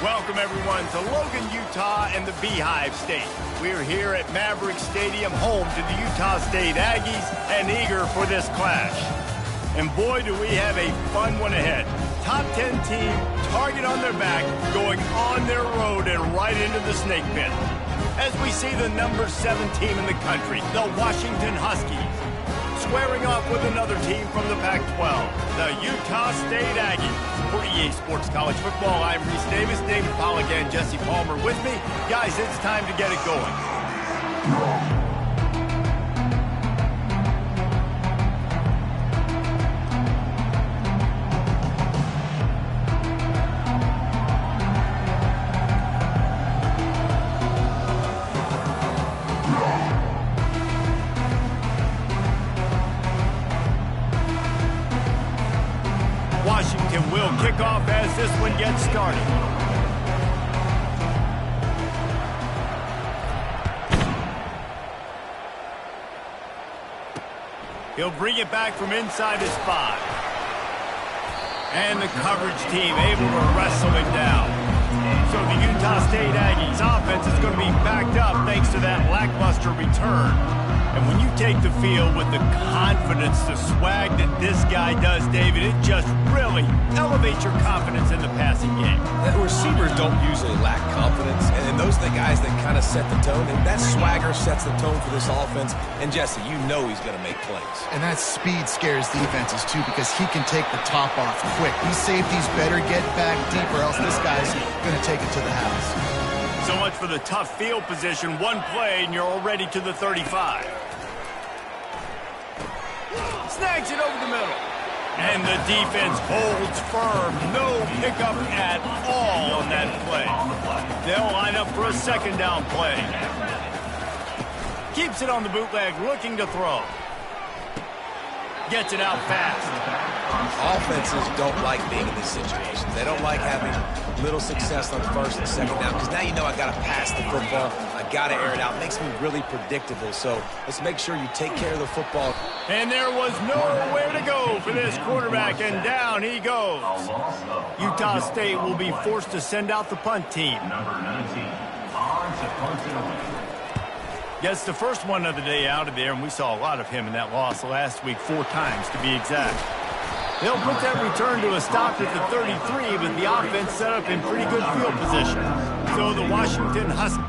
Welcome, everyone, to Logan, Utah and the Beehive State. We're here at Maverick Stadium, home to the Utah State Aggies, and eager for this clash. And boy, do we have a fun one ahead. Top 10 team, target on their back, going on their road and right into the snake pit. As we see the number 7 team in the country, the Washington Huskies, squaring off with another team from the Pac-12, the Utah State Aggies. For EA Sports College Football, I'm Reese Davis, David Pollack, and Jesse Palmer with me. Guys, it's time to get it going. Washington will kick off as this one gets started. He'll bring it back from inside his spot. And the coverage team able to wrestle him down. So the Utah State Aggies offense is going to be backed up thanks to that lackluster return. And when you take the field with the confidence, the swag that this guy does, David, it just really elevates your confidence in the passing game. The receivers don't usually lack confidence, and those are the guys that kind of set the tone. And that swagger sets the tone for this offense. And Jesse, you know he's going to make plays. And that speed scares defenses, too, because he can take the top off quick. These safeties better get back deep, or else this guy's going to take it to the house. So much for the tough field position. One play, and you're already to the 35. Snags it over the middle. And the defense holds firm. No pickup at all on that play. They'll line up for a second down play. Keeps it on the bootleg, looking to throw. Gets it out fast. Offenses don't like being in these situations. They don't like having little success on first and second down, because now you know I got to pass the football. I got to air it out. It makes me really predictable. So let's make sure you take care of the football. And there was nowhere to go for this quarterback, and down he goes. Utah State will be forced to send out the punt team. Number 19, on to punt it away. Gets the first one of the day out of there, and we saw a lot of him in that loss last week, 4 times to be exact. They'll put that return to a stop at the 33, but the offense set up in pretty good field position. So the Washington Huskies.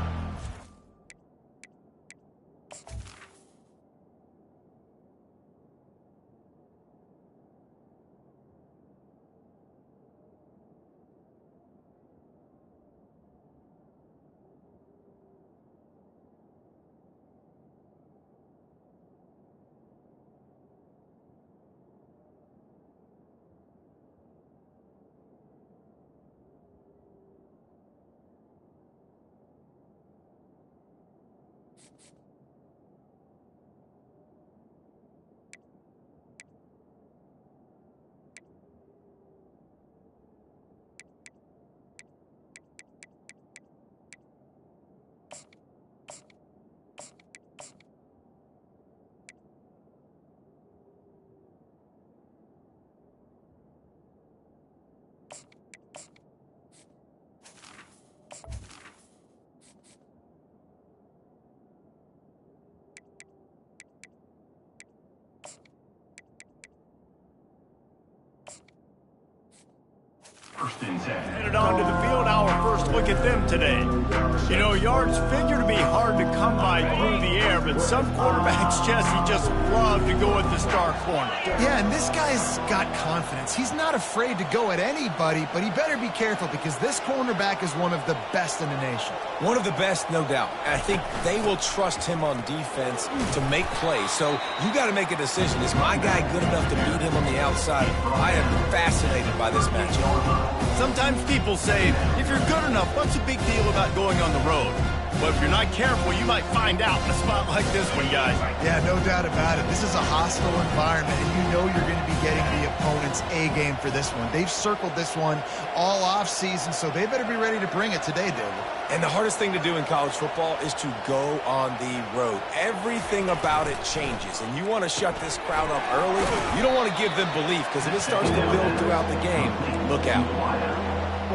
Headed onto the field, our first look at them today. You know, yards figure to be hard to come by through the air, but some quarterbacks, Jesse, just love to go at the star corner. Yeah, and this guy's got confidence. He's not afraid to go at anybody, but he better be careful because this cornerback is one of the best in the nation. One of the best, no doubt. And I think they will trust him on defense to make plays. So you got to make a decision. Is my guy good enough to beat him on the outside? I am fascinated by this matchup. Sometimes people say, if you're good enough, what's the big deal about going on the road? But if you're not careful, you might find out in a spot like this one, guys. Yeah, no doubt about it. This is a hostile environment, and you know you're going to be getting the opponent's A-game for this one. They've circled this one all off-season, so they better be ready to bring it today, David. And the hardest thing to do in college football is to go on the road. Everything about it changes, and you want to shut this crowd up early. You don't want to give them belief, because if it starts to build throughout the game, look out.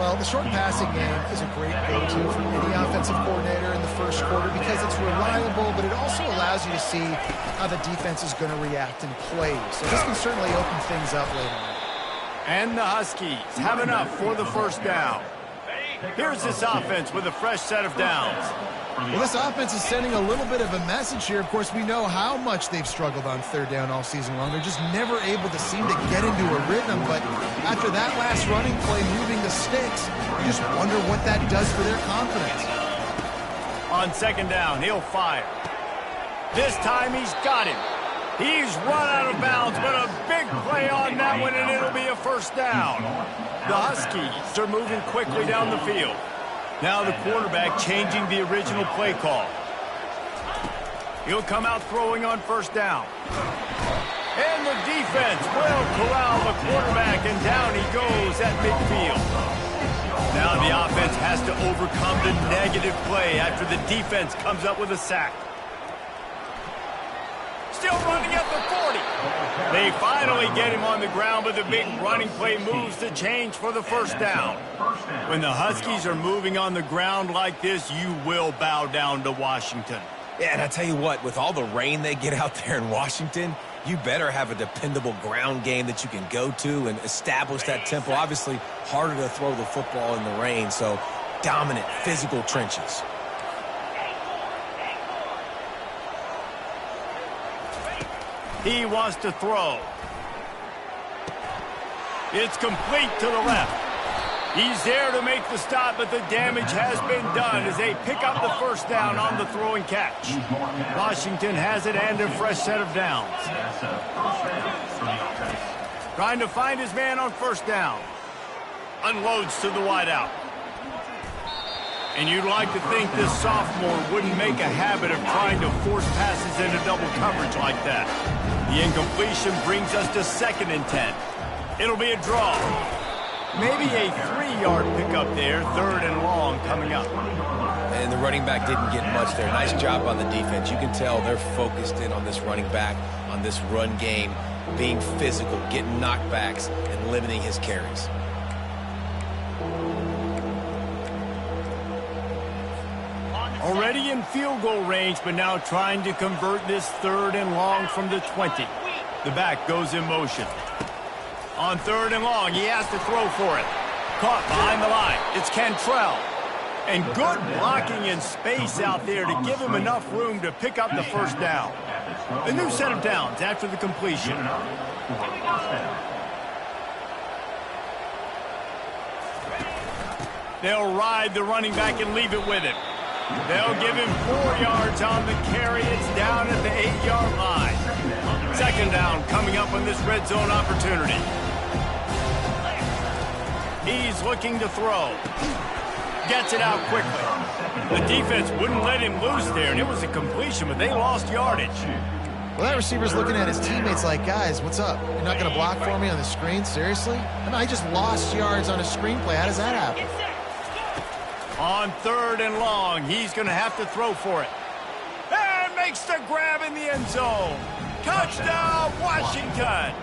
Well, the short passing game is a great go-to for any offensive coordinator in the first quarter because it's reliable, but it also allows you to see how the defense is going to react and play. So this can certainly open things up later on. And the Huskies have enough for the first down. Here's this offense with a fresh set of downs. Well, this offense is sending a little bit of a message here. Of course, we know how much they've struggled on third down all season long. They're just never able to seem to get into a rhythm. But after that last running play, moving the sticks, you just wonder what that does for their confidence. On second down, he'll fire. This time he's got him. He's run out of bounds, but a big play on that one, and it'll be a first down. The Huskies are moving quickly down the field. Now the quarterback changing the original play call. He'll come out throwing on first down. And the defense will corral the quarterback, and down he goes at midfield. Now the offense has to overcome the negative play after the defense comes up with a sack. Still running at the 40. They finally get him on the ground, but the big running play moves the change for the first down. When the Huskies are moving on the ground like this, you will bow down to Washington. Yeah, and I tell you what, with all the rain they get out there in Washington, you better have a dependable ground game that you can go to and establish that tempo. Obviously, harder to throw the football in the rain, so dominant physical trenches. He wants to throw. It's complete to the left. He's there to make the stop, but the damage has been done as they pick up the first down on the throw and catch. Washington has it and a fresh set of downs. Trying to find his man on first down. Unloads to the wideout. And you'd like to think this sophomore wouldn't make a habit of trying to force passes into double coverage like that. The incompletion brings us to 2nd and 10. It'll be a draw. Maybe a 3-yard pickup there, 3rd and long coming up. And the running back didn't get much there. Nice job on the defense. You can tell they're focused in on this running back, on this run game, being physical, getting knockbacks, and limiting his carries. Already in field goal range, but now trying to convert this 3rd and long from the 20. The back goes in motion. On 3rd and long, he has to throw for it. Caught behind the line. It's Cantrell. And good blocking in space out there to give him enough room to pick up the first down. A new set of downs after the completion. They'll ride the running back and leave it with him. They'll give him 4 yards on the carry. It's down at the 8-yard line. 2nd down coming up on this red zone opportunity. He's looking to throw. Gets it out quickly. The defense wouldn't let him loose there, and it was a completion, but they lost yardage. Well, that receiver's looking at his teammates like, guys, what's up? You're not going to block for me on the screen? Seriously? I mean, I just lost yards on a screenplay. How does that happen? On 3rd and long, he's going to have to throw for it. And makes the grab in the end zone. Touchdown, Washington.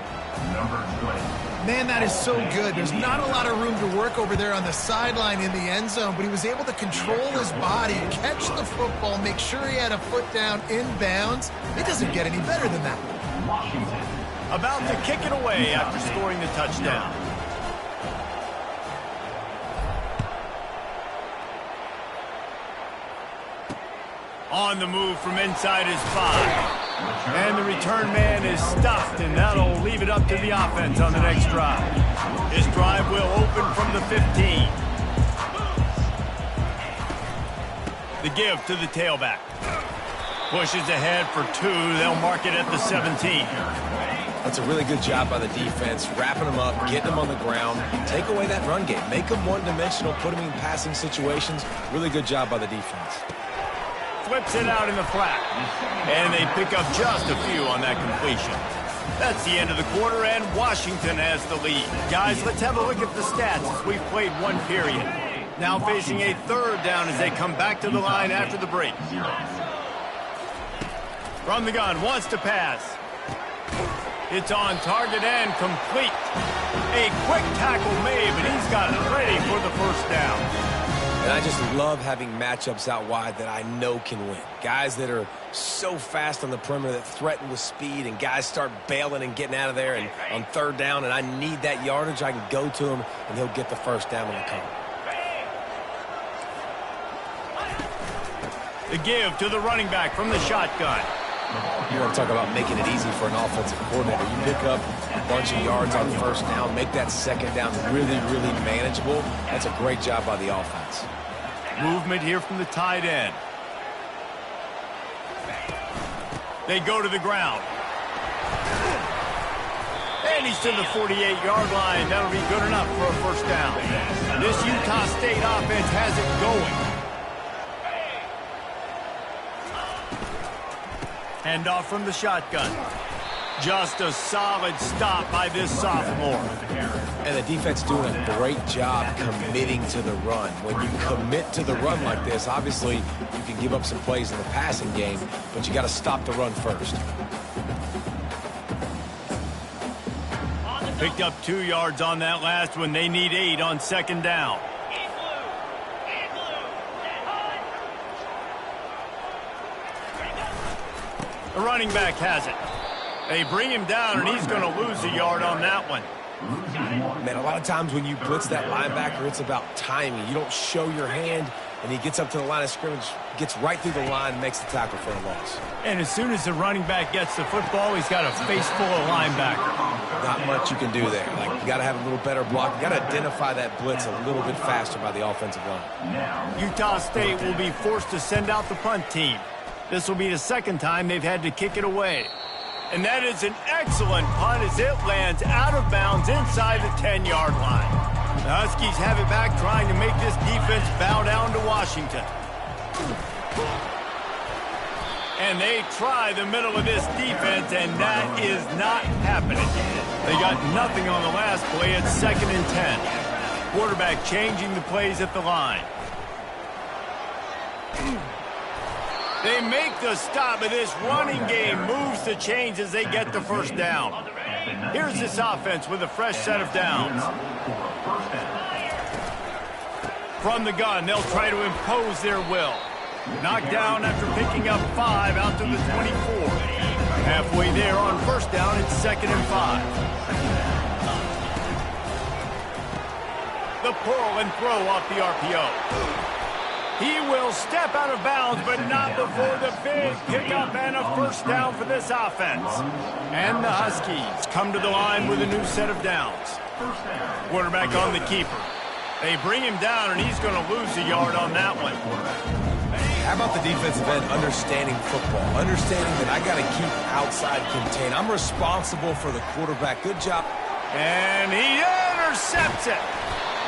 Man, that is so good. There's not a lot of room to work over there on the sideline in the end zone, but he was able to control his body, catch the football, make sure he had a foot down in bounds. It doesn't get any better than that. Washington about to kick it away after scoring the touchdown. On the move from inside his 5. And the return man is stuffed, and that'll leave it up to the offense on the next drive. This drive will open from the 15. The give to the tailback. Pushes ahead for 2. They'll mark it at the 17. That's a really good job by the defense, wrapping them up, getting them on the ground, take away that run game, make them one-dimensional, put them in passing situations. Really good job by the defense. Flips it out in the flat. And they pick up just a few on that completion. That's the end of the quarter, and Washington has the lead. Guys, let's have a look at the stats as we've played 1 period. Now facing a 3rd down as they come back to the line after the break. From the gun, wants to pass. It's on target and complete. A quick tackle made, but he's got it ready for the first down. And I just love having matchups out wide that I know can win. Guys that are so fast on the perimeter that threaten with speed, and guys start bailing and getting out of there and on third down, and I need that yardage. I can go to him, and he'll get the first down when I come. The give to the running back from the shotgun. You want to talk about making it easy for an offensive coordinator. You pick up a bunch of yards on first down, make that second down really, really manageable. That's a great job by the offense. Movement here from the tight end. They go to the ground. And he's to the 48-yard line. That'll be good enough for a first down. This Utah State offense has it going. Handoff from the shotgun. Just a solid stop by this sophomore. And the defense doing a great job committing to the run. When you commit to the run like this, obviously you can give up some plays in the passing game, but you got to stop the run first. Picked up 2 yards on that last one. They need 8 on second down. The running back has it. They bring him down, and he's going to lose a yard on that one. Man, a lot of times when you blitz that linebacker, it's about timing. You don't show your hand, and he gets up to the line of scrimmage, gets right through the line, and makes the tackle for a loss. And as soon as the running back gets the football, he's got a face full of linebacker. Not much you can do there. Like, you got to have a little better block. You got to identify that blitz a little bit faster by the offensive line. Utah State will be forced to send out the punt team. This will be the second time they've had to kick it away. And that is an excellent punt as it lands out of bounds inside the 10-yard line. The Huskies have it back, trying to make this defense bow down to Washington. And they try the middle of this defense, and that is not happening. They got nothing on the last play. It's 2nd and 10. Quarterback changing the plays at the line. They make the stop, but this running game moves the chains as they get the first down. Here's this offense with a fresh set of downs. From the gun, they'll try to impose their will. Knocked down after picking up 5 out to the 24. Halfway there on first down, it's 2nd and 5. The pull and throw off the RPO. He will step out of bounds, but not before the big pickup and a first down for this offense. And the Huskies come to the line with a new set of downs. Quarterback on the keeper. They bring him down, and he's going to lose a yard on that one. How about the defensive end understanding football, understanding that I got to keep outside contain. I'm responsible for the quarterback. Good job. And he intercepts it.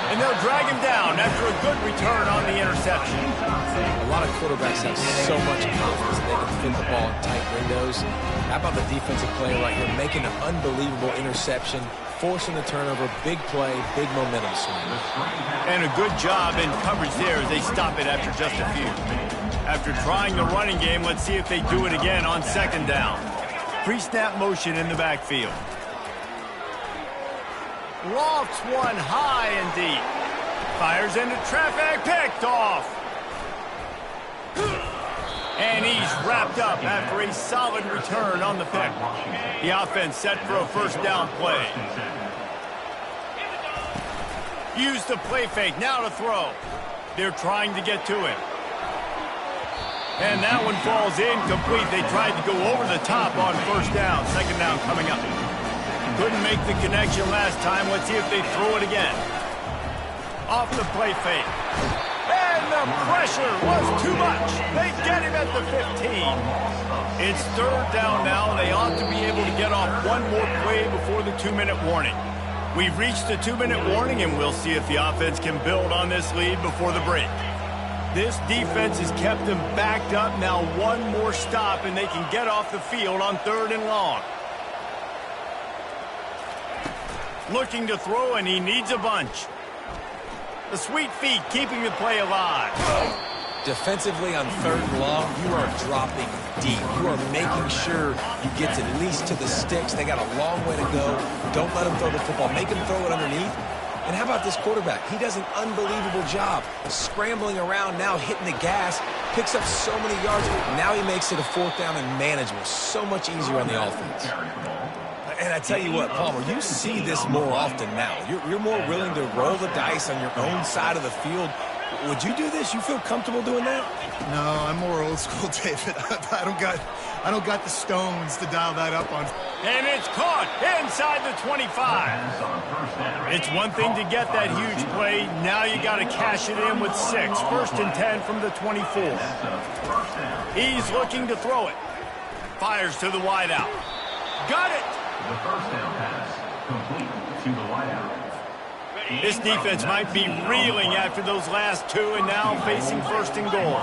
And they'll drag him down after a good return on the interception. A lot of quarterbacks have so much confidence that they can fit the ball in tight windows. How about the defensive player right here making an unbelievable interception, forcing the turnover, big play, big momentum swing. And a good job in coverage there as they stop it after just a few. After trying the running game, let's see if they do it again on second down. Pre-snap motion in the backfield. Lofts one high and deep. Fires into traffic, picked off. And he's wrapped up after a solid return on the pick. The offense set for a first down play. Use the play fake, now to throw. They're trying to get to it. And that one falls incomplete. They tried to go over the top on first down. Second down coming up. Couldn't make the connection last time. Let's see if they throw it again. Off the play fake. And the pressure was too much. They get him at the 15. It's third down now. They ought to be able to get off one more play before the 2-minute warning. We've reached the 2-minute warning, and we'll see if the offense can build on this lead before the break. This defense has kept them backed up. Now one more stop, and they can get off the field on 3rd and long. Looking to throw, and he needs a bunch. The sweet feet keeping the play alive. Defensively on 3rd and long, you are dropping deep. You are making sure you get at least to the sticks. They got a long way to go. Don't let them throw the football. Make them throw it underneath. And how about this quarterback? He does an unbelievable job scrambling around now, hitting the gas, picks up so many yards. Now he makes it a 4th down and manageable. So much easier on the offense. And I tell you what, Palmer, you see this more often now. You're more willing to roll the dice on your own side of the field. Would you do this? You feel comfortable doing that? No, I'm more old school, David. I don't got the stones to dial that up on. And it's caught inside the 25. It's one thing to get that huge play. Now you got to cash it in with 6. 1st and 10 from the 24. He's looking to throw it. Fires to the wideout. Got it. The 1st down pass complete to the wideout. This defense might be reeling after those last 2 and now facing 1st and goal.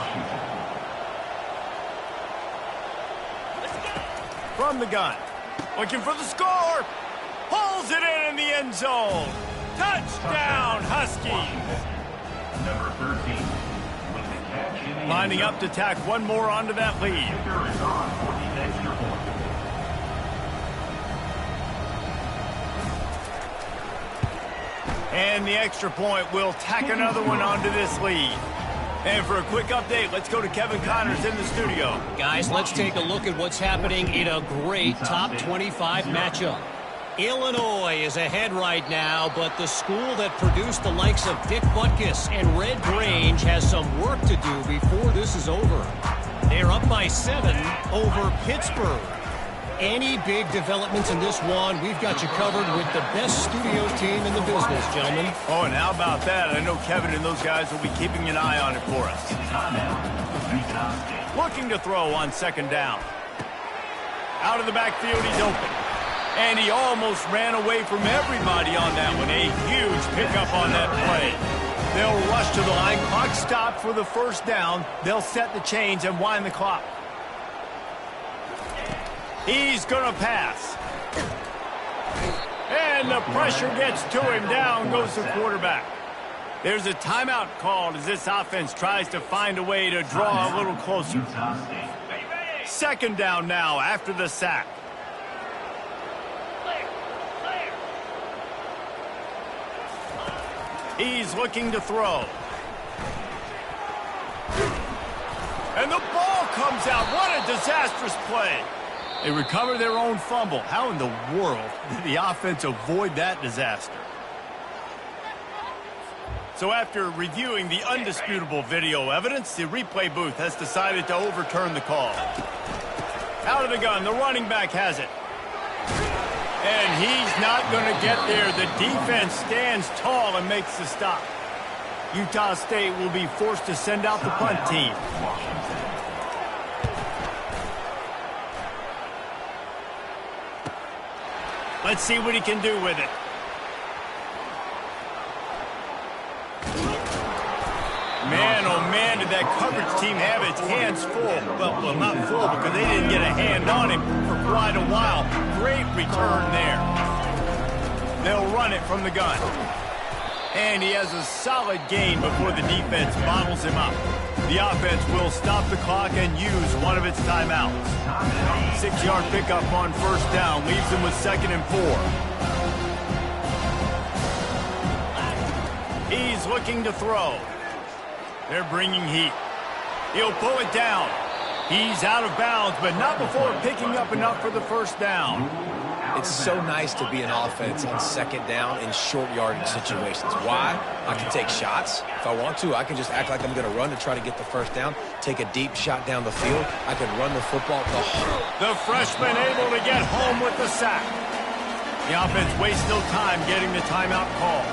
From the gun. Looking for the score. Pulls it in the end zone. Touchdown, Huskies. Number 13 with the catch in the Lining up to tack one more onto that lead. kicker is on for the extra point. And the extra point will tack another one onto this lead. And for a quick update, let's go to Kevin Connors in the studio. Guys, let's take a look at what's happening in a great top 25 matchup. Illinois is ahead right now, but the school that produced the likes of Dick Butkus and Red Grange has some work to do before this is over. They're up by 7 over Pittsburgh. Any big developments in this one, we've got you covered with the best studio team in the business, gentlemen. Oh, and how about that? I know Kevin and those guys will be keeping an eye on it for us. Looking to throw on 2nd down. Out of the backfield, he's open. And he almost ran away from everybody on that one. A huge pickup on that play. They'll rush to the line. Clock stopped for the 1st down. They'll set the chains and wind the clock. He's going to pass. And the pressure gets to him. Down goes the quarterback. There's a timeout called as this offense tries to find a way to draw a little closer. 2nd down now after the sack. He's looking to throw. And the ball comes out. What a disastrous play. They recover their own fumble. How in the world did the offense avoid that disaster? So after reviewing the undisputable video evidence, the replay booth has decided to overturn the call. Out of the gun, the running back has it. And he's not going to get there. The defense stands tall and makes the stop. Utah State will be forced to send out the punt team. Let's see what he can do with it. Man, oh man, did that coverage team have its hands full. Well, not full because they didn't get a hand on him for quite a while. Great return there. They'll run it from the gun. And he has a solid gain before the defense bottles him up. The offense will stop the clock and use one of its timeouts. 6-yard pickup on 1st down leaves him with 2nd and 4. He's looking to throw. They're bringing heat. He'll pull it down. He's out of bounds, but not before picking up enough for the 1st down. It's so nice to be an offense on 2nd down in short yardage situations. Why? I can take shots. If I want to, I can just act like I'm going to run to try to get the 1st down, take a deep shot down the field. I can run the football. The freshman able to get home with the sack. The offense wastes no time getting the timeout call.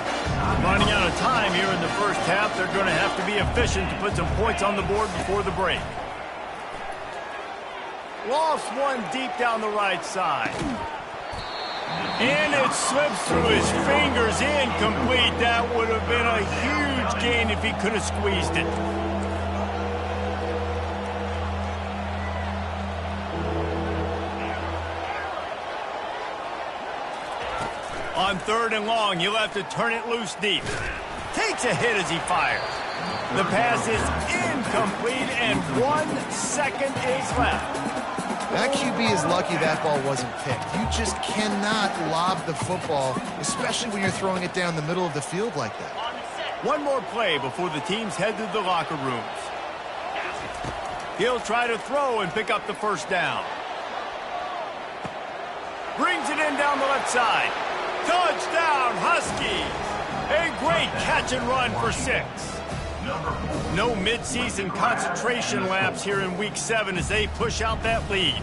Running out of time here in the 1st half, they're going to have to be efficient to put some points on the board before the break. Lost one deep down the right side. And it slips through his fingers, incomplete. That would have been a huge gain if he could have squeezed it. On 3rd and long, he'll have to turn it loose deep. Takes a hit as he fires. The pass is incomplete, and 1 second is left. That QB is lucky that ball wasn't picked. You just cannot lob the football, especially when you're throwing it down the middle of the field like that. One more play before the teams head to the locker rooms. He'll try to throw and pick up the first down. Brings it in down the left side. Touchdown, Huskies! A great catch and run for 6. No midseason concentration laps here in Week 7 as they push out that lead.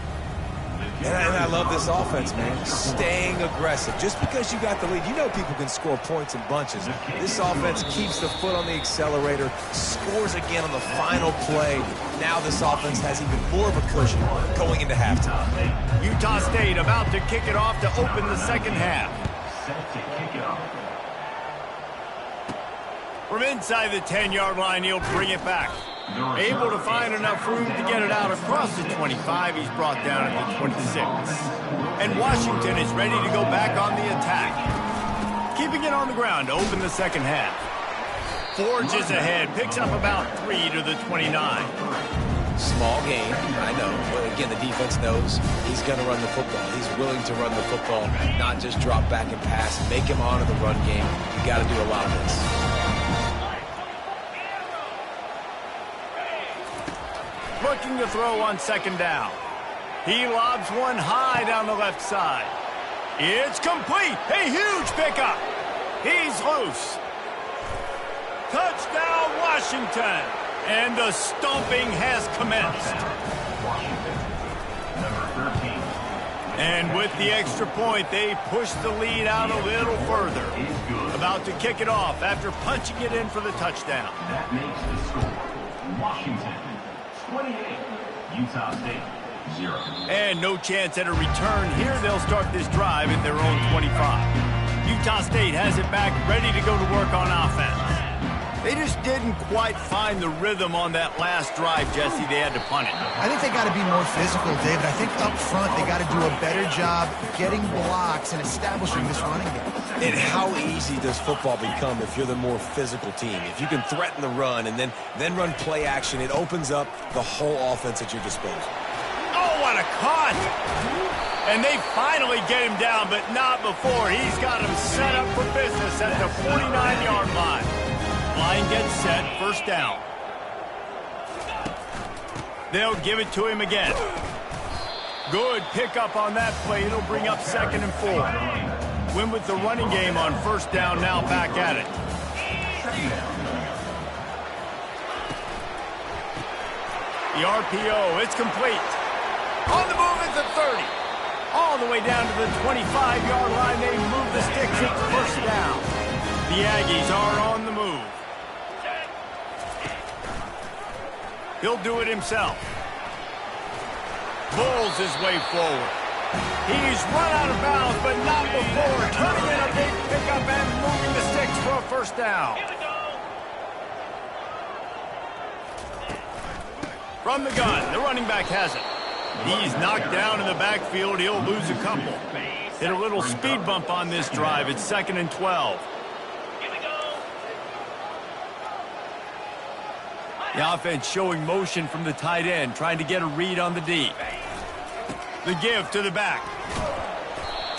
And I love this offense, man. Staying aggressive. Just because you got the lead, you know people can score points in bunches. This offense keeps the foot on the accelerator, scores again on the final play. Now this offense has even more of a cushion going into halftime. Utah State about to kick it off to open the second half. Set to kick it off. From inside the 10-yard line, he'll bring it back. Able to find enough room to get it out across the 25. He's brought down at the 26. And Washington is ready to go back on the attack. Keeping it on the ground to open the second half. Forges ahead, picks up about 3 to the 29. Small game, I know. But again, the defense knows he's going to run the football. He's willing to run the football, not just drop back and pass. Make him honor the run game. You got to do a lot of this. Looking to throw on second down. He lobs one high down the left side. It's complete. A huge pickup. He's loose. Touchdown, Washington. And the stomping has commenced. Washington, number 13. And with the extra point, they push the lead out a little further. About to kick it off after punching it in for the touchdown. That makes the score. Washington, 28. Utah State, 0. And no chance at a return here. They'll start this drive at their own 25. Utah State has it back, ready to go to work on offense. They just didn't quite find the rhythm on that last drive, Jesse. They had to punt it. I think they got to be more physical, David. I think up front they got to do a better job getting blocks and establishing this running game. And how easy does football become if you're the more physical team? If you can threaten the run and then run play action, it opens up the whole offense at your disposal. Oh, what a cut! And they finally get him down, but not before. He's got him set up for business at the 49-yard line. Line gets set, first down. They'll give it to him again. Good pickup on that play. It'll bring up 2nd and 4. Win with the running game on first down, now back at it. The RPO, it's complete. On the move at the 30. All the way down to the 25-yard line. They move the sticks at first down. The Aggies are on the move. He'll do it himself. Bulls his way forward. He's run out of bounds, but not before turning in a big pickup and moving the sticks for a first down. From the gun, the running back has it. He's knocked down in the backfield. He'll lose a couple. Hit a little speed bump on this drive. It's 2nd and 12. The offense showing motion from the tight end, trying to get a read on the D. The give to the back.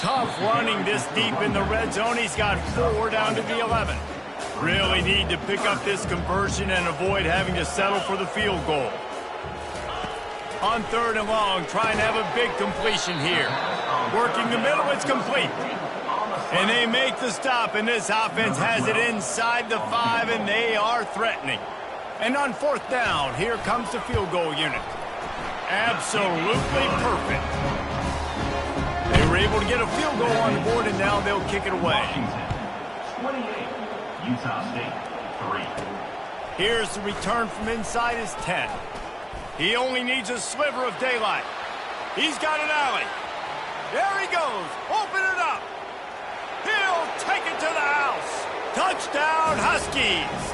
Tough running this deep in the red zone. He's got 4 down to the 11. Really need to pick up this conversion and avoid having to settle for the field goal. On 3rd and long, trying to have a big completion here. Working the middle, it's complete. And they make the stop, and this offense has it inside the 5, and they are threatening. And on 4th down, here comes the field goal unit. Absolutely perfect. They were able to get a field goal on the board, and now they'll kick it away. Washington, 28. Utah State, 3. Here's the return from inside his 10. He only needs a sliver of daylight. He's got an alley. There he goes. Open it up. He'll take it to the house. Touchdown, Huskies.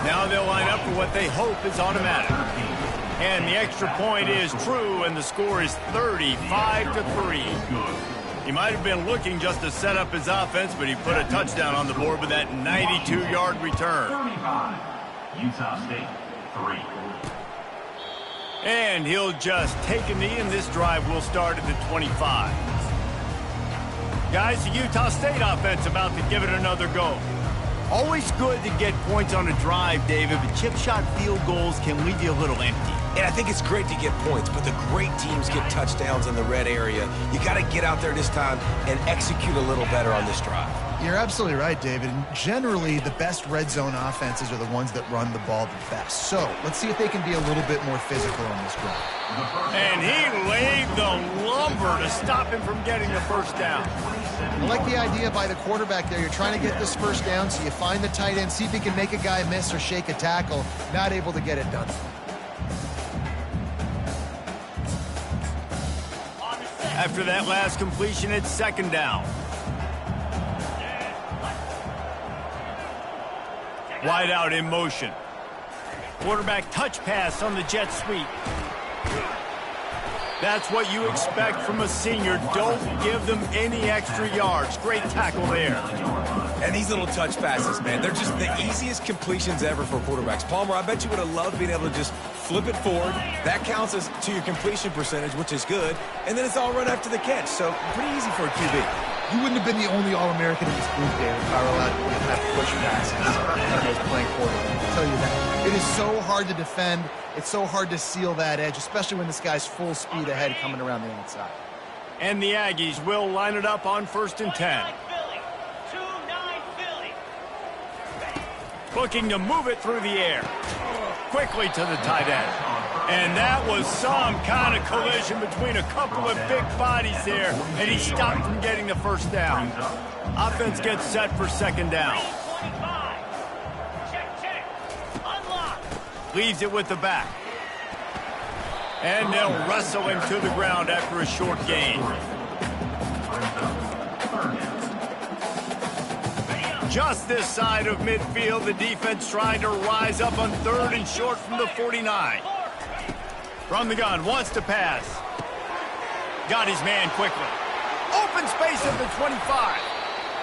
Now they'll line up for what they hope is automatic. And the extra point is true, and the score is 35-3. He might have been looking just to set up his offense, but he put a touchdown on the board with that 92-yard return. Utah State, 3. And he'll just take a knee, and this drive will start at the 25. Guys, the Utah State offense about to give it another go. Always good to get points on a drive, David, but chip shot field goals can leave you a little empty. And I think it's great to get points, but the great teams get touchdowns in the red area. You got to get out there this time and execute a little better on this drive. You're absolutely right, David. And generally, the best red zone offenses are the ones that run the ball the best. So let's see if they can be a little bit more physical on this drive. And he laid the lumber to stop him from getting the first down. I like the idea by the quarterback there. You're trying to get this first down, so you find the tight end, see if he can make a guy miss or shake a tackle. Not able to get it done. After that last completion, it's second down. Wide out in motion. Quarterback touch pass on the jet sweep. That's what you expect from a senior. Don't give them any extra yards. Great tackle there. And these little touch passes, man, they're just the easiest completions ever for quarterbacks. Palmer, I bet you would have loved being able to just flip it forward. That counts as to your completion percentage, which is good. And then it's all run after the catch. So pretty easy for a QB. You wouldn't have been the only All-American in this group, David, if I were allowed to have push passes when I was playing quarterback. I'll tell you that. It is so hard to defend. It's so hard to seal that edge, especially when this guy's full speed ahead coming around the outside. And the Aggies will line it up on 1st and 10. Looking to move it through the air. Quickly to the tight end. And that was some kind of collision between a couple of big bodies there, and he stopped from getting the first down. Offense gets set for second down. Leaves it with the back. And they'll wrestle him to the ground after a short gain. Just this side of midfield, the defense trying to rise up on 3rd and short from the 49. From the gun, wants to pass. Got his man quickly. Open space at the 25.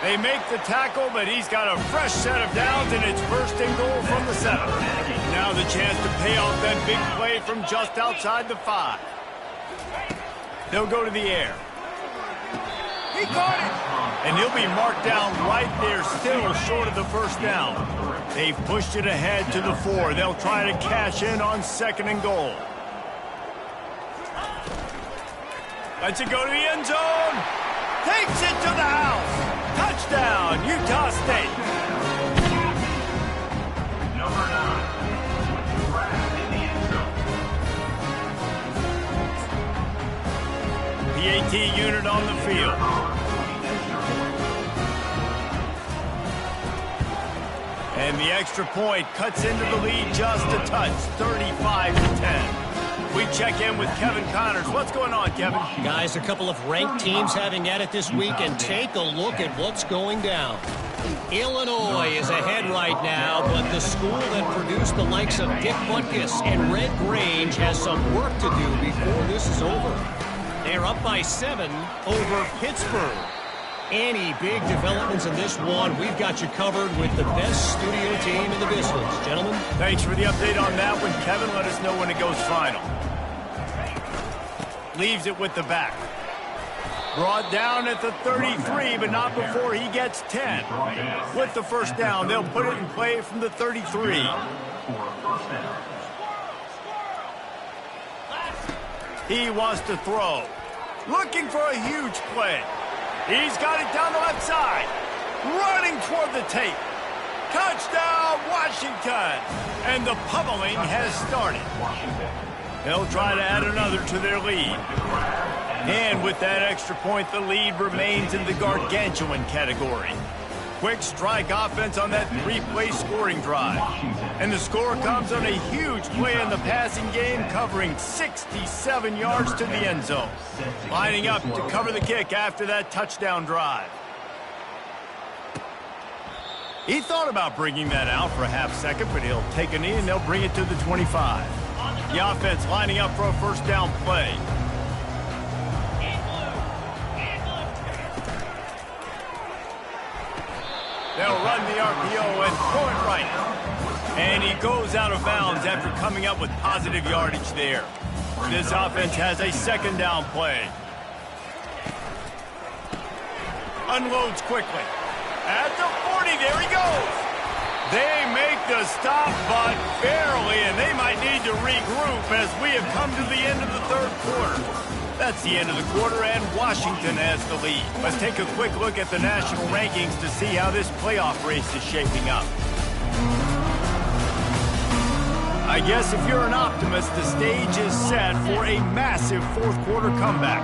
They make the tackle, but he's got a fresh set of downs, and it's 1st and goal from the 7. Now the chance to pay off that big play from just outside the 5. They'll go to the air. He caught it. And he'll be marked down right there, still short of the first down. They've pushed it ahead to the 4. They'll try to cash in on 2nd and goal. Lets it go to the end zone. Takes it to the house. Touchdown, Utah State. Number 9. Grab in the end zone. PAT unit on the field. And the extra point cuts into the lead just a touch, 35-10. We check in with Kevin Connors. What's going on, Kevin? Guys, a couple of ranked teams having at it this week, and take a look at what's going down. Illinois is ahead right now, but the school that produced the likes of Dick Butkus and Red Grange has some work to do before this is over. They're up by 7 over Pittsburgh. Any big developments in this one, we've got you covered with the best studio team in the business. Gentlemen? Thanks for the update on that one, Kevin. Let us know when it goes final. Leaves it with the back. Brought down at the 33, but not before he gets 10. With the first down, they'll put it in play from the 33. He wants to throw. Looking for a huge play. He's got it down the left side. Running toward the tape. Touchdown, Washington. And the pummeling has started. They'll try to add another to their lead. And with that extra point, the lead remains in the gargantuan category. Quick strike offense on that 3-play scoring drive. And the score comes on a huge play in the passing game, covering 67 yards to the end zone. Lining up to cover the kick after that touchdown drive. He thought about bringing that out for a half second, but he'll take a knee and they'll bring it to the 25. The offense lining up for a first down play. They'll run the RPO and throw it right. And he goes out of bounds after coming up with positive yardage there. This offense has a second down play. Unloads quickly. At the 40, there he goes. They make the stop, but barely, and they might need to regroup as we have come to the end of the third quarter. That's the end of the quarter, and Washington has the lead. Let's take a quick look at the national rankings to see how this playoff race is shaping up. I guess if you're an optimist, the stage is set for a massive fourth quarter comeback.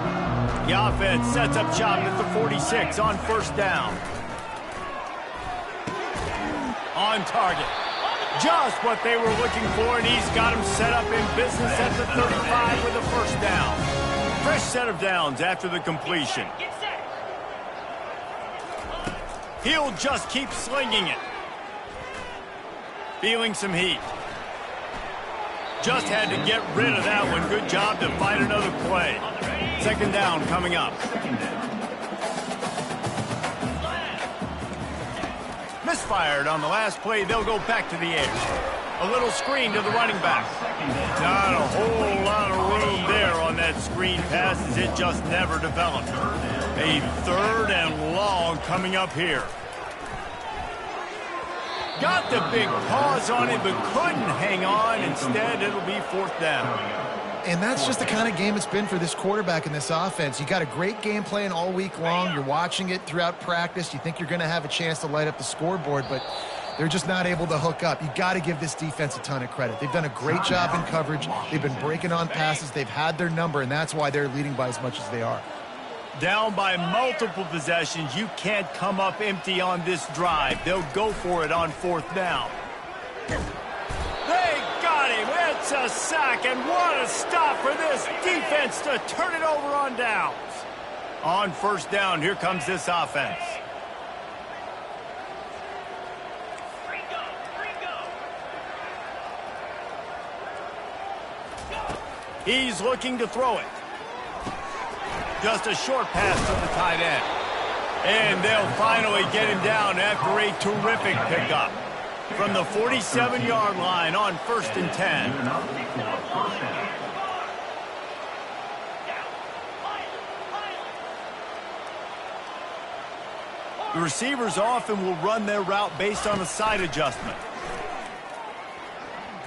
The offense sets up shop at the 46 on first down. On target. Just what they were looking for, and he's got him set up in business at the 35 with a first down. Fresh set of downs after the completion. He'll just keep slinging it. Feeling some heat. Just had to get rid of that one. Good job to find another play. Second down coming up. Misfired on the last play. They'll go back to the edge. A little screen to the running back. Not a whole lot of room there on that screen pass as it just never developed. A third and long coming up here. Got the big pause on it, but couldn't hang on. Instead, it'll be fourth down. And that's just the kind of game it's been for this quarterback in this offense. You got a great game plan all week long. You're watching it throughout practice. You think you're going to have a chance to light up the scoreboard, but they're just not able to hook up. You got to give this defense a ton of credit. They've done a great job in coverage. They've been breaking on passes. They've had their number, and that's why they're leading by as much as they are. Down by multiple possessions, you can't come up empty on this drive. They'll go for it on fourth down. They got him. It's a sack, and what a stop for this defense to turn it over on downs. On first down, here comes this offense. He's looking to throw it. Just a short pass to the tight end. And they'll finally get him down after a terrific pickup. From the 47-yard line on first and 10. The receivers often will run their route based on a side adjustment.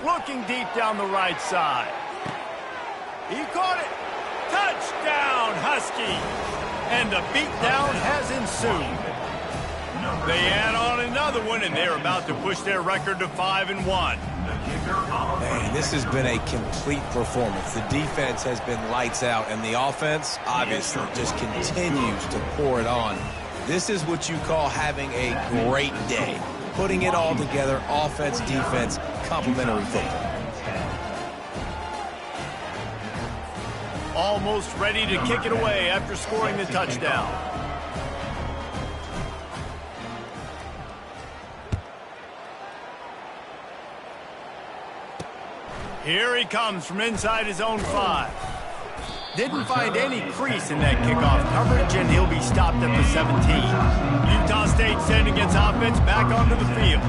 Looking deep down the right side. He caught it. Touchdown, Husky. And the beatdown has ensued. They add on another one, and they're about to push their record to 5-1. Man, this has been a complete performance. The defense has been lights out, and the offense, obviously, just continues to pour it on. This is what you call having a great day. Putting it all together, offense, defense, complementary football. Almost ready to kick it away after scoring the touchdown. Here he comes from inside his own 5. Didn't find any crease in that kickoff coverage, and he'll be stopped at the 17. Utah State sending its offense back onto the field.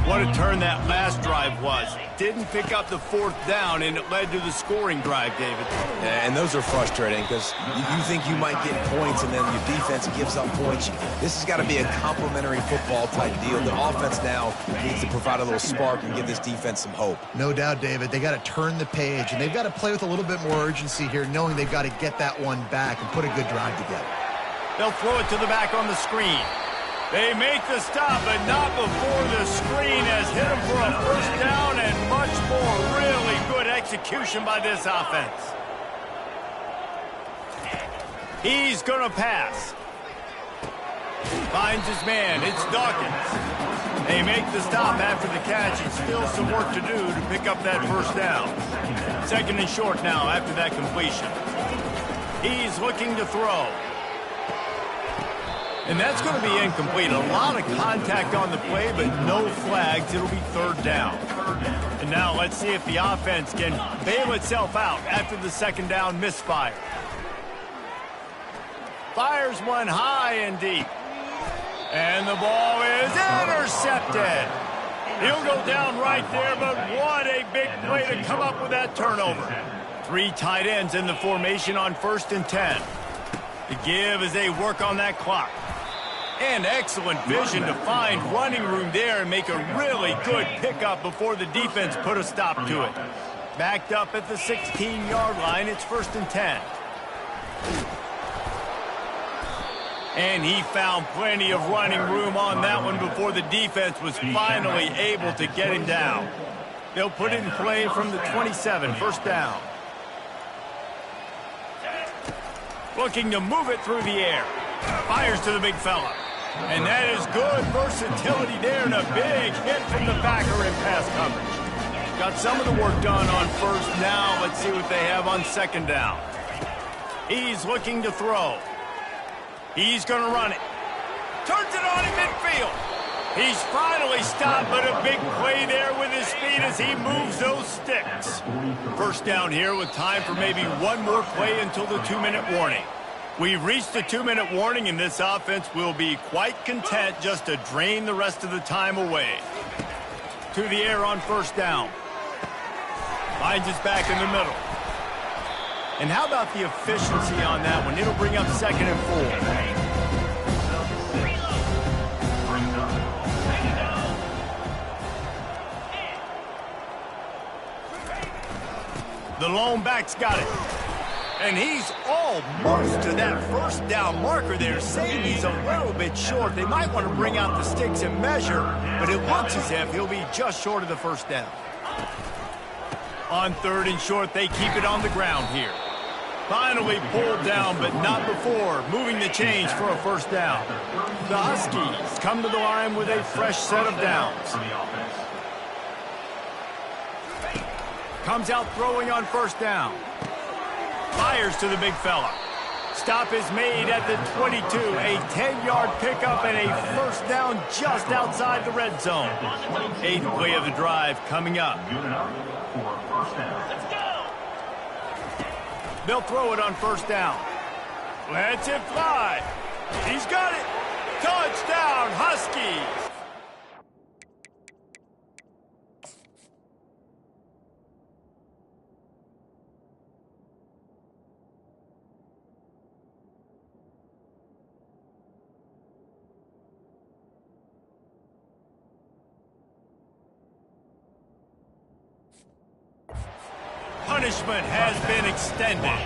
What a turn that last drive was. Didn't pick up the fourth down, and it led to the scoring drive, David. Yeah, and those are frustrating because you think you might get points, and then your defense gives up points. This has got to be a complementary football type deal. The offense now needs to provide a little spark and give this defense some hope. No doubt, David. They got to turn the page, and they've got to play with a little bit more urgency here, knowing they've got to get that one back and put a good drive together. They'll throw it to the back on the screen. They make the stop, but not before the screen has hit them for a first down and much more. Really good execution by this offense. He's going to pass. Finds his man. It's Dawkins. They make the stop after the catch. It's still some work to do to pick up that first down. Second and short now after that completion. He's looking to throw. And that's going to be incomplete. A lot of contact on the play, but no flags. It'll be third down. And now let's see if the offense can bail itself out after the second down misfire. Fires one high and deep. And the ball is intercepted. He'll go down right there, but what a big play to come up with that turnover. 3 tight ends in the formation on 1st and 10. The give as they work on that clock. And excellent vision to find running room there and make a really good pickup before the defense put a stop to it. Backed up at the 16-yard line, it's 1st and 10. And he found plenty of running room on that one before the defense was finally able to get him down. They'll put it in play from the 27, 1st down. Looking to move it through the air. Fires to the big fella. And that is good versatility there and a big hit from the backer in pass coverage. Got some of the work done on 1st down. Let's see what they have on 2nd down. He's looking to throw. He's going to run it. Turns it on in midfield. He's finally stopped, but a big play there with his feet as he moves those sticks. 1st down here with time for maybe one more play until the 2-minute warning. We've reached the 2-minute warning, and this offense will be quite content just to drain the rest of the time away. To the air on 1st down. Finds his back in the middle. And how about the efficiency on that one? It'll bring up 2nd and 4. The lone back's got it. And he's almost to that 1st down marker there, saying he's a little bit short. They might want to bring out the sticks and measure, but it looks as if he'll be just short of the 1st down. On 3rd and short, they keep it on the ground here. Finally pulled down, but not before moving the chains for a 1st down. The Huskies come to the line with a fresh set of downs. Comes out throwing on 1st down. Fires to the big fella. Stop is made at the 22. A 10-yard pickup and a 1st down just outside the red zone. 8th play of the drive coming up. They'll throw it on 1st down. Lets it fly. He's got it. Touchdown, Huskies. Punishment has been extended.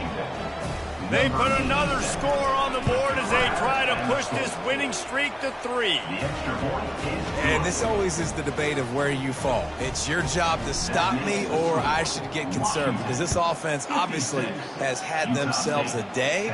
They put another score on the board as they try to push this winning streak to 3. And this always is the debate of where you fall. It's your job to stop me or I should get concerned, because this offense obviously has had themselves a day,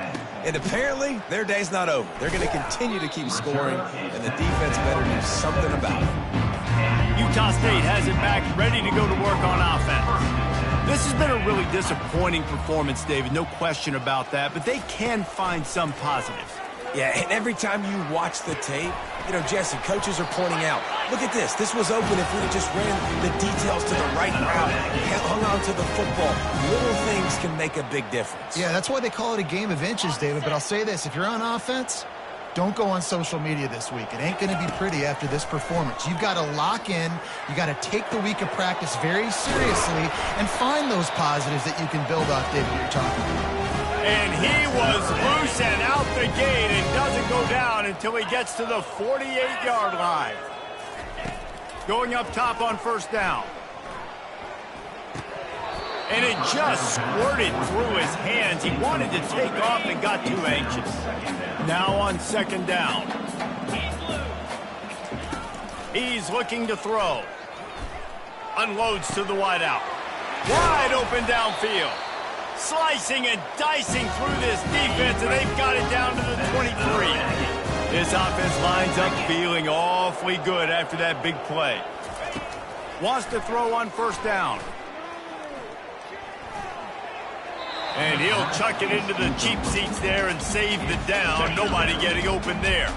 and apparently their day's not over. They're going to continue to keep scoring, and the defense better do something about it. Utah State has it back, ready to go to work on offense. This has been a really disappointing performance, David, no question about that, but they can find some positives. Yeah, and every time you watch the tape, you know, Jesse, coaches are pointing out, look at this. This was open if we had just ran the details to the right route, hung on to the football. Little things can make a big difference. Yeah, that's why they call it a game of inches, David. But I'll say this, if you're on offense, don't go on social media this week. It ain't going to be pretty after this performance. You've got to lock in. You got to take the week of practice very seriously and find those positives that you can build off, David, you're talking about. And he was loose and out the gate and doesn't go down until he gets to the 48-yard line. Going up top on 1st down. And it just squirted through his hands. He wanted to take off and got too anxious. Now on 2nd down. He's looking to throw. Unloads to the wideout. Wide open downfield. Slicing and dicing through this defense, and they've got it down to the 23. This offense lines up feeling awfully good after that big play. Wants to throw on 1st down. And he'll chuck it into the cheap seats there and save the down. Nobody getting open there.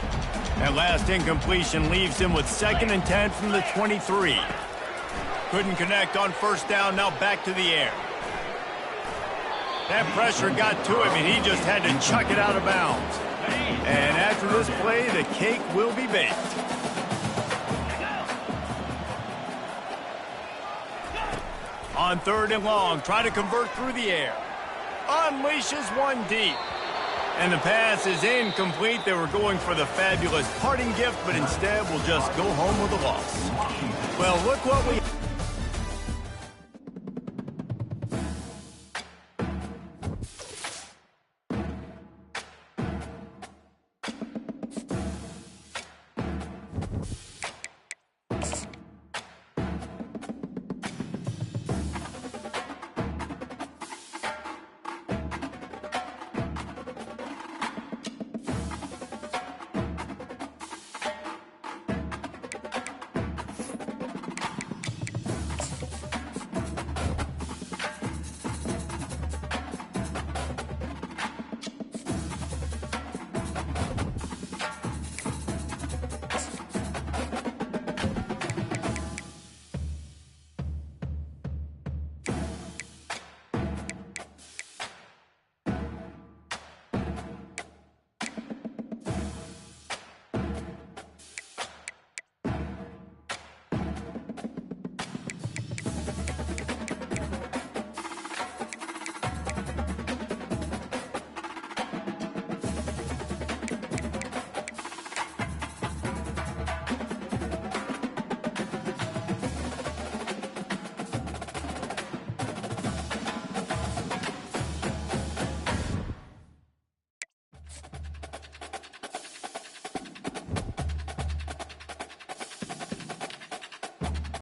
That last incompletion leaves him with 2nd and 10 from the 23. Couldn't connect on 1st down, now back to the air. That pressure got to him, and he just had to chuck it out of bounds. And after this play, the cake will be baked. On 3rd and long, try to convert through the air. Unleashes one deep. And the pass is incomplete. They were going for the fabulous parting gift, but instead will just go home with a loss. Well, look what we...